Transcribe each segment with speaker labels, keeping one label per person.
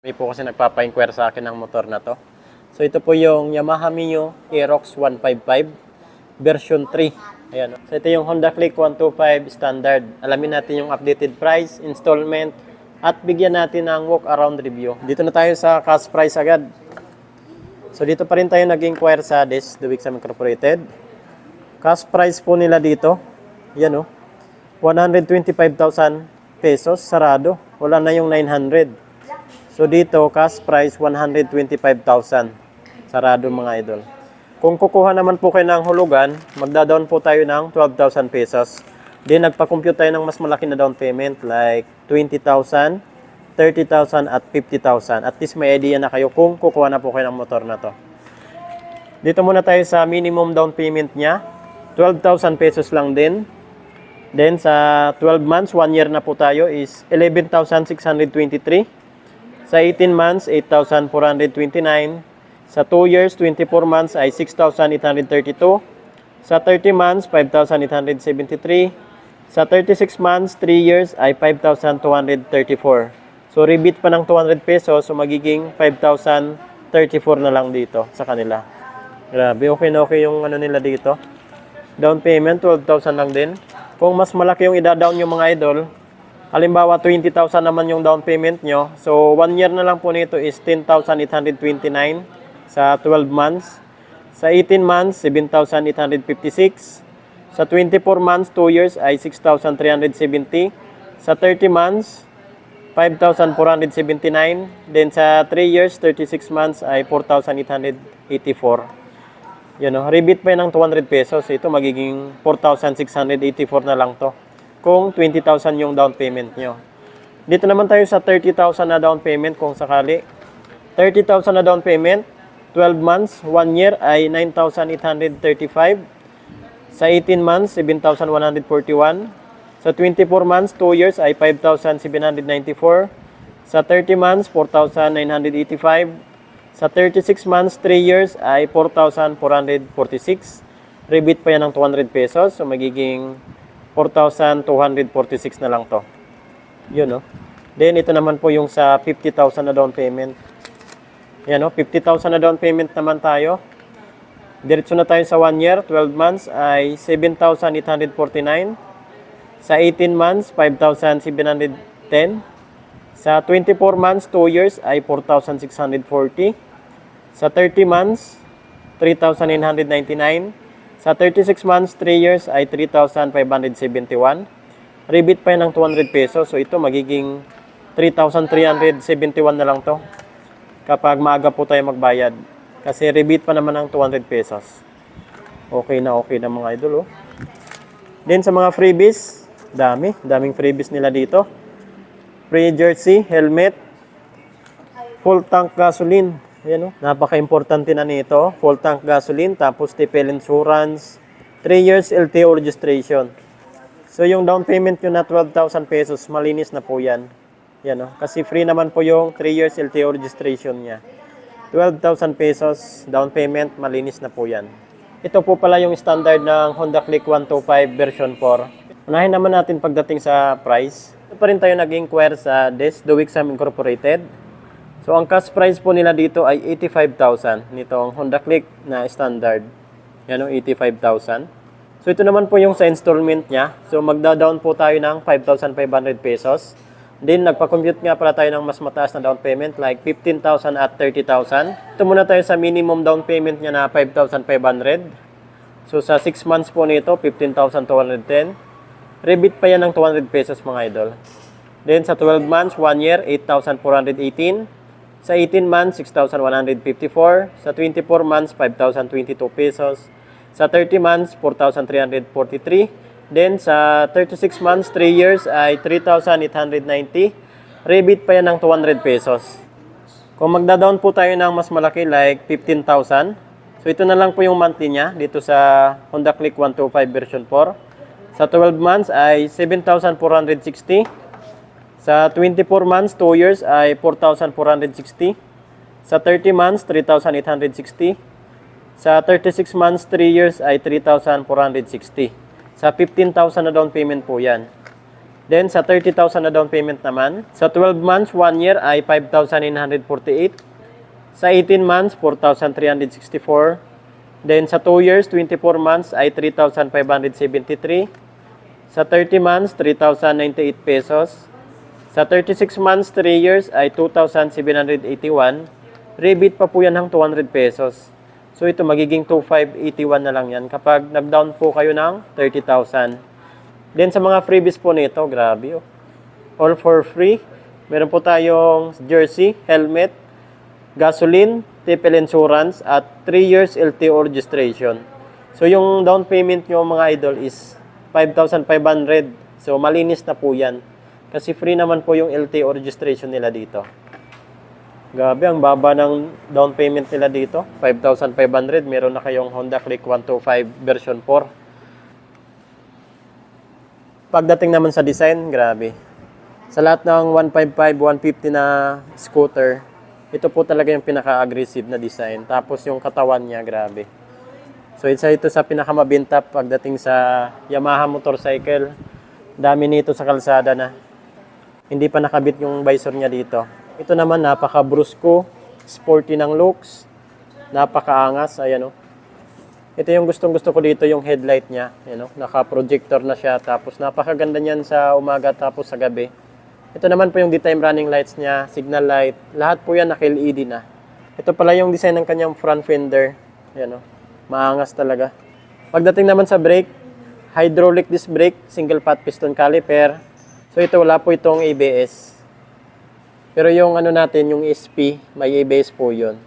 Speaker 1: May po kasi nagpapa-inquire sa akin ng motor na to. So ito po yung Yamaha Mio Aerox 155 version 3. Ayan. So ito yung Honda Click 125 standard. Alamin natin yung updated price, installment, at bigyan natin ng walk around review. Dito na tayo sa cash price agad. So dito pa rin tayo nag-inquire sa Dewixam Incorporated. Cash price po nila dito, yan o, 125,000 pesos, sarado. Wala na yung 900. So dito, cash price 125,000. Sarado mga idol. Kung kukuha naman po kayo ng hulugan, magda-down po tayo ng 12,000 pesos. Then nagpa-compute tayo ng mas malaki na down payment like 20,000, 30,000 at 50,000. At least may idea na kayo kung kukuha na po kayo ng motor na to. Dito muna tayo sa minimum down payment niya. 12,000 pesos lang din. Then sa 12 months, 1 year na po tayo is 11,623. Sa 18 months, 8,429. Sa 2 years, 24 months ay 6,832. Sa 30 months, 5,873. Sa 36 months, 3 years ay 5,234. So, rebate pa ng 200 pesos. So, magiging 5,034 na lang dito sa kanila. Grabe, okay na okay yung ano nila dito. Down payment, 12,000 lang din. Kung mas malaki yung ida-down yung mga idol, halimbawa, 20,000 naman yung down payment nyo. So, 1 year na lang po nito is 10,829 sa 12 months. Sa 18 months, 7,856. Sa 24 months, 2 years ay 6,370. Sa 30 months, 5,479. Then sa 3 years, 36 months ay 4,884. Yun o, rebate pa yun ng 200 pesos. Ito magiging 4,684 na lang to. Kung 20,000 yung down payment nyo. Dito naman tayo sa 30,000 na down payment kung sakali. 30,000 na down payment, 12 months, 1 year ay 9,835. Sa 18 months, 7,141. Sa 24 months, 2 years ay 5,794. Sa 30 months, 4,985. Sa 36 months, 3 years ay 4,446. Rebate pa yan ng 200 pesos. So magiging 4,246 na lang to. Yun, no? Then, ito naman po yung sa 50,000 na down payment. Yan, no? 50,000 na down payment naman tayo. Diretso na tayo sa 1 year, 12 months ay 7,849. Sa 18 months, 5,710. Sa 24 months, 2 years ay 4,640. Sa 30 months, 3,999. Sa 36 months, 3 years ay 3,571. Rebate pa yun ng 200 pesos. So ito magiging 3,371 na lang to. Kapag maaga po tayo magbayad. Kasi rebate pa naman ng 200 pesos. Okay na mga idol. Oh. Then sa mga freebies, daming freebies nila dito. Free jersey, helmet, full tank gasoline. Ayan, oh. Napaka-importante na nito. Full tank gasoline, tapos TPL insurance, 3 years LTO registration. So, yung down payment nyo na 12,000 pesos, malinis na po yan. Yan, oh. Kasi free naman po yung 3 years LTO registration niya. 12,000 pesos, down payment, malinis na po yan. Ito po pala yung standard ng Honda Click 125 version 4. Unahin naman natin pagdating sa price. Ito pa rin tayo nag-inquire sa Dewixam Incorporated. So, ang cash price po nila dito ay 85,000 nitong Honda Click na standard. Yan o, 85,000. So, ito naman po yung sa installment niya. So, magda-down po tayo ng 5,500 pesos. Then, nagpa-compute nga pala tayo ng mas mataas na down payment like 15,000 at 30,000. Ito muna tayo sa minimum down payment niya na 5,500. So, sa 6 months po nito, 15,210. Rebate pa yan ng 200 pesos mga idol. Then, sa 12 months, 1 year, 8,418. Sa 18 months, 6,154. Sa 24 months, 5,022 pesos. Sa 30 months, 4,343. Then, sa 36 months, 3 years ay 3,890. Rebate pa yan ng 200 pesos. Kung magda-down po tayo ng mas malaki like 15,000. So, ito na lang po yung monthly niya dito sa Honda Click 125 version 4. Sa 12 months ay 7,460. Sa 24 months, 2 years ay 4,460. Sa 30 months, 3,860. Sa 36 months, 3 years ay 3,460. Sa 15,000 na down payment po yan. Then sa 30,000 na down payment naman, sa 12 months, 1 year ay 5,948. Sa 18 months, 4,364. Then sa 2 years, 24 months ay 3,573. Sa 30 months, 3,098 pesos. Sa 36 months, 3 years ay 2,781. Rebate pa po yan ng 200 pesos. So ito magiging 2,581 na lang yan kapag nag-down po kayo ng 30,000. Then sa mga freebies po nito, grabe oh. All for free. Meron po tayong jersey, helmet, gasoline, TPL insurance, at 3 years LTO registration. So yung down payment nyo mga idol is 5,500. So malinis na po yan. Kasi free naman po yung LTO registration nila dito. Grabe, ang baba ng down payment nila dito. 5,500. Meron na kayong Honda Click 125 version 4. Pagdating naman sa design, grabe. Sa lahat ng 155, 150 na scooter, ito po talaga yung pinaka-aggressive na design. Tapos yung katawan niya, grabe. So isa ito sa pinakamabinta pagdating sa Yamaha motorcycle. Dami nito sa kalsada na. Hindi pa nakabit yung visor niya dito. Ito naman, napaka-brusko, sporty ng looks, napakaangas, ayan o. Ito yung gustong-gusto ko dito, yung headlight niya. Ayan o, naka-projector na siya, tapos napakaganda niyan sa umaga tapos sa gabi. Ito naman po yung daytime running lights niya, signal light, lahat po yan naka-LED na. Ito pala yung design ng kanyang front fender. Ayan o, maangas talaga. Pagdating naman sa brake, hydraulic disc brake, single pot piston caliper. So ito, wala po itong ABS. Pero yung ano natin, yung SP, may ABS po yun.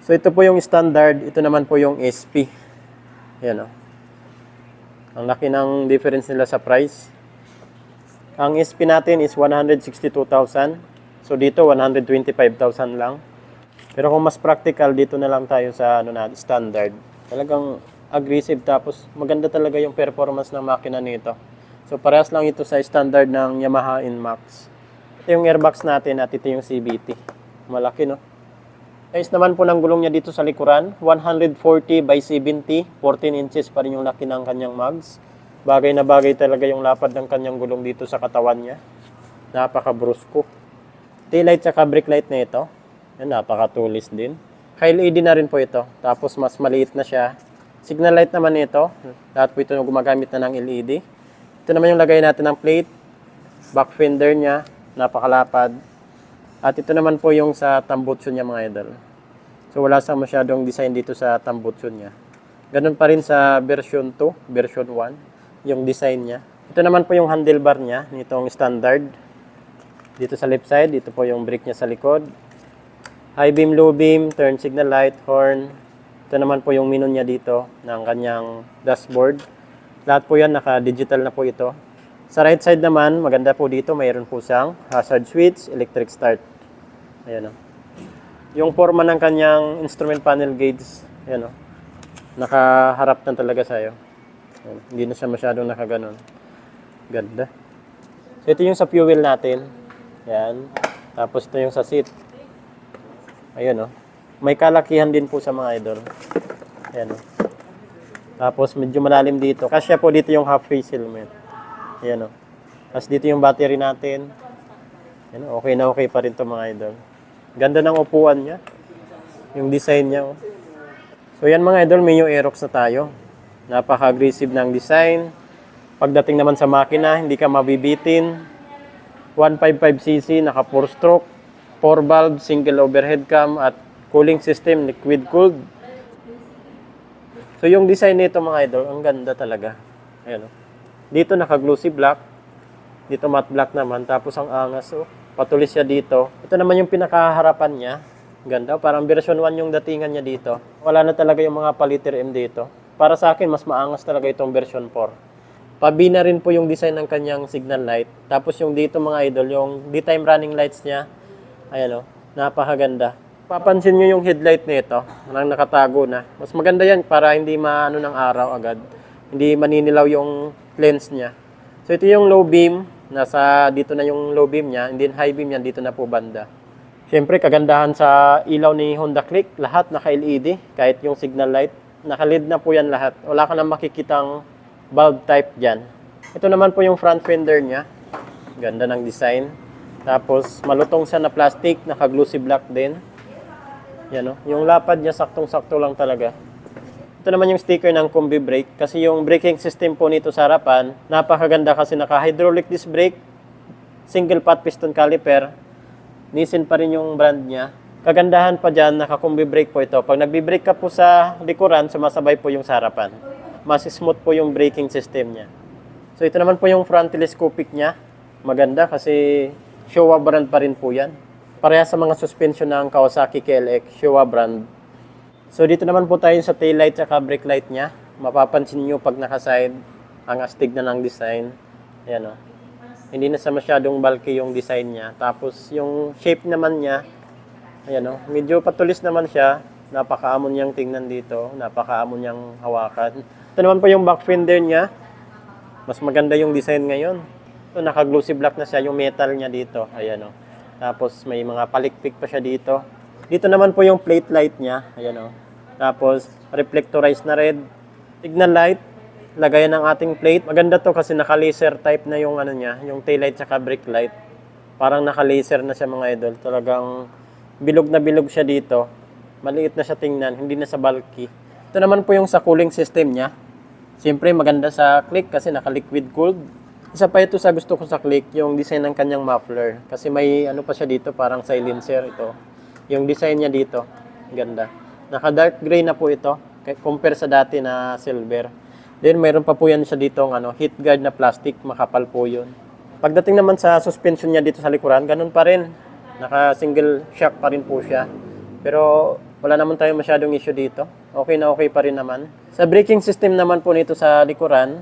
Speaker 1: So ito po yung standard, ito naman po yung SP. Yan o. Ang laki ng difference nila sa price. Ang SP natin is 162,000. So dito 125,000 lang. Pero kung mas practical, dito na lang tayo sa ano na, standard. Talagang aggressive, tapos maganda talaga yung performance ng makina nito. So parehas lang ito sa standard ng Yamaha NMAX. Ito yung airbox natin at ito yung CVT. Malaki no? Ayos naman po ng gulong niya dito sa likuran. 140 by 70, 14 inches pa rin yung laki ng kanyang mags. Bagay na bagay talaga yung lapad ng kanyang gulong dito sa katawan niya. Napaka-brusko. Taillight at brake light na ito. Yan, napaka-tulis din. Ka-LED na rin po ito. Tapos mas maliit na siya. Signal light naman ito. Lahat po ito gumagamit na ng LED. Ito naman yung lagay natin ng plate. Back fender niya. Napakalapad. At ito naman po yung sa tambutso niya mga idol. So wala sa masyadong design dito sa tambutso niya. Ganun pa rin sa version 2, version 1, yung design niya. Ito naman po yung handlebar niya, nitong standard. Dito sa left side, ito po yung brake niya sa likod. High beam, low beam, turn signal light, horn. Ito naman po yung menu niya dito ng kanyang dashboard. Lahat po yan, naka-digital na po ito. Sa right side naman, maganda po dito, mayroon po siyang hazard switch, electric start. Ayan o. Yung forma ng kanyang instrument panel gauge, ayan o. Nakaharap na talaga sa'yo. Ayan. Hindi na siya masyadong nakaganon. Ganda. So ito yung sa fuel natin. Ayan. Tapos ito yung sa seat. Ayan o. May kalakihan din po sa mga idol. Ayan o. Tapos medyo malalim dito. Kasya po dito yung half face helmet. Ayan o. Tapos dito yung battery natin. Ayan o. Okay na okay pa rin ito mga idol. Ganda ng upuan niya. Yung design niya o. So yan mga idol, may new Aerox na tayo. Napaka-aggressive ng design. Pagdating naman sa makina, hindi ka mabibitin. 155cc, naka 4-stroke. 4-valve, single overhead cam at cooling system, liquid cooled. So yung design nito mga idol, ang ganda talaga. Ayan o. Dito naka-glossy black. Dito matte black naman. Tapos ang angas o. Patulis siya dito. Ito naman yung pinakaharapan niya. Ganda. Parang version 1 yung datingan niya dito. Wala na talaga yung mga paliter M dito. Para sa akin, mas maangas talaga itong version 4. Pabina rin po yung design ng kanyang signal light. Tapos yung dito mga idol, yung daytime running lights niya. Ayan o. Napakaganda. Papansin nyo yung headlight nito. Nang nakatago na. Mas maganda yan para hindi maano ng araw agad. Hindi maninilaw yung lens niya. So ito yung low beam. Nasa dito na yung low beam niya. And then high beam yan dito na po banda. Siyempre kagandahan sa ilaw ni Honda Click. Lahat naka-LED. Kahit yung signal light. Naka-LED na po yan lahat. Wala ka na makikitang bulb type dyan. Ito naman po yung front fender niya. Ganda ng design. Tapos malutong siya na plastic, naka-glossy black din. Yan, oh. Yung lapad niya saktong-sakto lang talaga. Ito naman yung sticker ng Combi Brake. Kasi yung braking system po nito sa harapan, napakaganda kasi naka-hydraulic disc brake, single pot piston caliper. Nissin pa rin yung brand niya. Kagandahan pa dyan, naka-Combi Brake po ito. Pag nagbi-brake ka po sa likuran, sumasabay po yung sa harapan. Mas smooth po yung braking system niya. So ito naman po yung front telescopic niya. Maganda kasi Showa brand pa rin po yan. Pareha sa mga suspension ng Kawasaki KLX, Showa brand. So dito naman po tayo sa tail light at brake light niya. Mapapansin nyo pag naka-side, ang astig na ng design. Ayan, oh. Hindi na sa masyadong bulky yung design niya. Tapos yung shape naman niya, ayan, oh, medyo patulis naman siya. Napakaamon niyang tingnan dito. Napakaamon niyang hawakan. Ito naman po yung back fender niya. Mas maganda yung design ngayon. Ito, naka-glossy black na siya. Yung metal niya dito. Ayan, oh. Tapos may mga palikpik pa siya dito. Dito naman po yung plate light niya. Ayan, oh. Tapos reflectorized na red. Signal light. Lagayan ng ating plate. Maganda to kasi naka-laser type na yung ano niya. Yung tail light at brake light. Parang naka-laser na siya mga idol. Talagang bilog na bilog siya dito. Maliit na siya tingnan, hindi na sa bulky. Ito naman po yung sa cooling system niya. Siyempre maganda sa click kasi naka-liquid cooled. Isa pa ito sa gusto ko sa click, yung design ng kanyang muffler. Kasi may ano pa siya dito, parang silencer ito. Yung design niya dito, ganda. Naka-dark gray na po ito, compare sa dati na silver. Then mayroon pa po yan siya dito, heat guard na plastic, makapal po yun. Pagdating naman sa suspension niya dito sa likuran, ganun pa rin. Naka-single shock pa rin po siya. Pero wala naman tayong masyadong issue dito. Okay na okay pa rin naman. Sa braking system naman po nito sa likuran,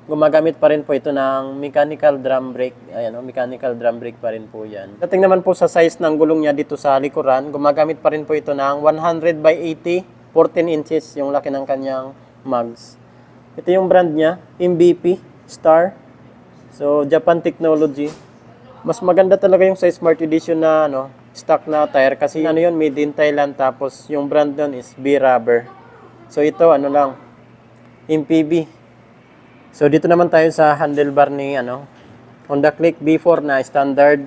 Speaker 1: gumagamit pa rin po ito ng mechanical drum brake. Ayan, mechanical drum brake pa rin po yan. Dating naman po sa size ng gulong niya dito sa likuran, gumagamit pa rin po ito ng 100 by 80, 14 inches yung laki ng kanyang mags. Ito yung brand niya, MVP, Star. So, Japan Technology. Mas maganda talaga yung sa Smart Edition na stock na tire kasi yun, made in Thailand, tapos yung brand nun is B-Rubber. So ito lang, MPB. So dito naman tayo sa handlebar ni Honda Click B4 na standard.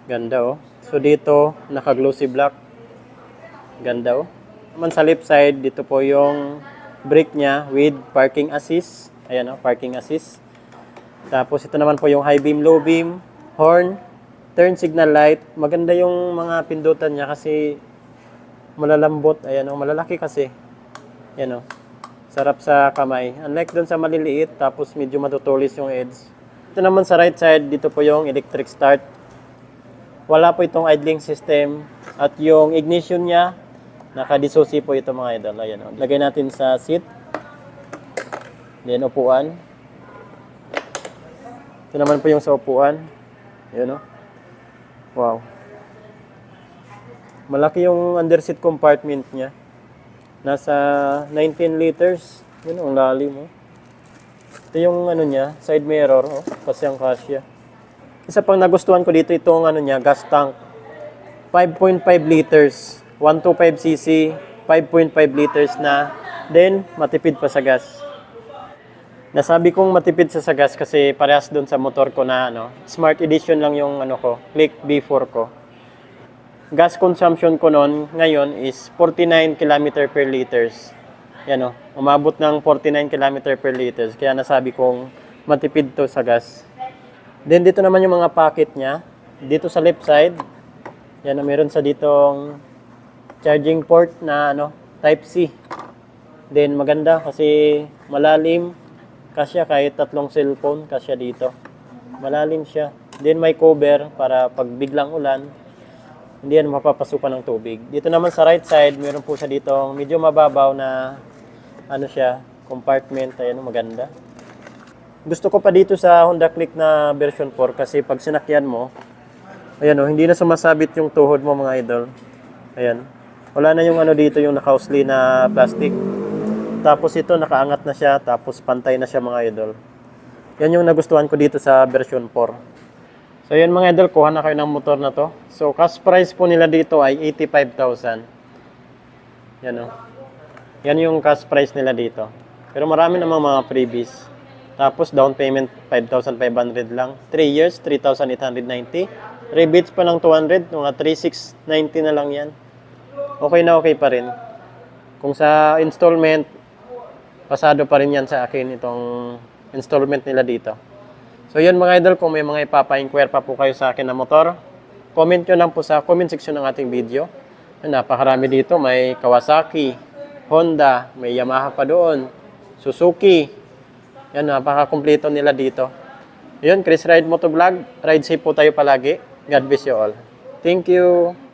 Speaker 1: Ganda, oh. So dito naka-glossy black. Ganda, oh. Naman sa left side, dito po yung brake niya with parking assist. Ayan, oh, parking assist. Tapos ito naman po yung high beam, low beam, horn, turn signal light. Maganda yung mga pindutan niya kasi malalambot. Ayan, oh, malalaki kasi. Ayan, oh. Sarap sa kamay. Unlike dun sa maliliit, tapos medyo matutulis yung edge. Ito naman sa right side, dito po yung electric start. Wala po itong idling system. At yung ignition niya, naka-dissociate po ito mga idol. Ayan, oh. Lagay natin sa seat. Then upuan. Ito naman po yung sa upuan. Ayan, oh. Wow. Malaki yung underseat compartment niya. Nasa 19 liters. Yun, ang lalim, oh. Ito yung niya, side mirror, oh. Kasi ang kasya. Isa pang nagustuhan ko dito, itong niya, gas tank. 5.5 liters. 125cc, 5.5 liters na. Then, matipid pa sa gas. Nasabi kong matipid sa gas kasi parehas doon sa motor ko na Smart Edition lang yung Click B4 ko. Gas consumption ko noon ngayon is 49 km per liters. Yan, oh, umabot ng 49 km per liters. Kaya nasabi kong matipid to sa gas. Then dito naman yung mga pocket niya. Dito sa left side, yan, meron sa ditong charging port na Type C. Then maganda kasi malalim. Kasya kahit 3 cellphone, kasya dito. Malalim siya. Then may cover para pag biglang ulan, hindi yan mapapasukan ng tubig. Dito naman sa right side, meron po siya dito medyo mababaw na compartment. Ayan, maganda. Gusto ko pa dito sa Honda Click na version 4 kasi pag sinakyan mo, ayan, oh, hindi na sumasabit yung tuhod mo mga idol. Ayan. Wala na yung dito, yung naka-housely na plastic. Tapos ito, nakaangat na siya, tapos pantay na siya mga idol. Yan yung nagustuhan ko dito sa version 4. So yan mga idol, kuha na kayo ng motor na to. So cash price po nila dito ay 85,000. Yan, oh. Yan yung cash price nila dito. Pero marami namang mga freebies. Tapos down payment 5,500 lang. 3 years, 3,890. Rebates pa ng 200, mga 3,690 na lang yan. Okay na okay pa rin. Kung sa installment, pasado pa rin yan sa akin itong installment nila dito. So yun mga idol, kung may mga ipapa-inquire pa po kayo sa akin na motor, comment nyo lang po sa comment section ng ating video. Napakarami dito, may Kawasaki, Honda, may Yamaha pa doon, Suzuki. Yan, napaka-kumpleto nila dito. Yun, Chris Ride Motovlog. Ride safe po tayo palagi. God bless you all. Thank you.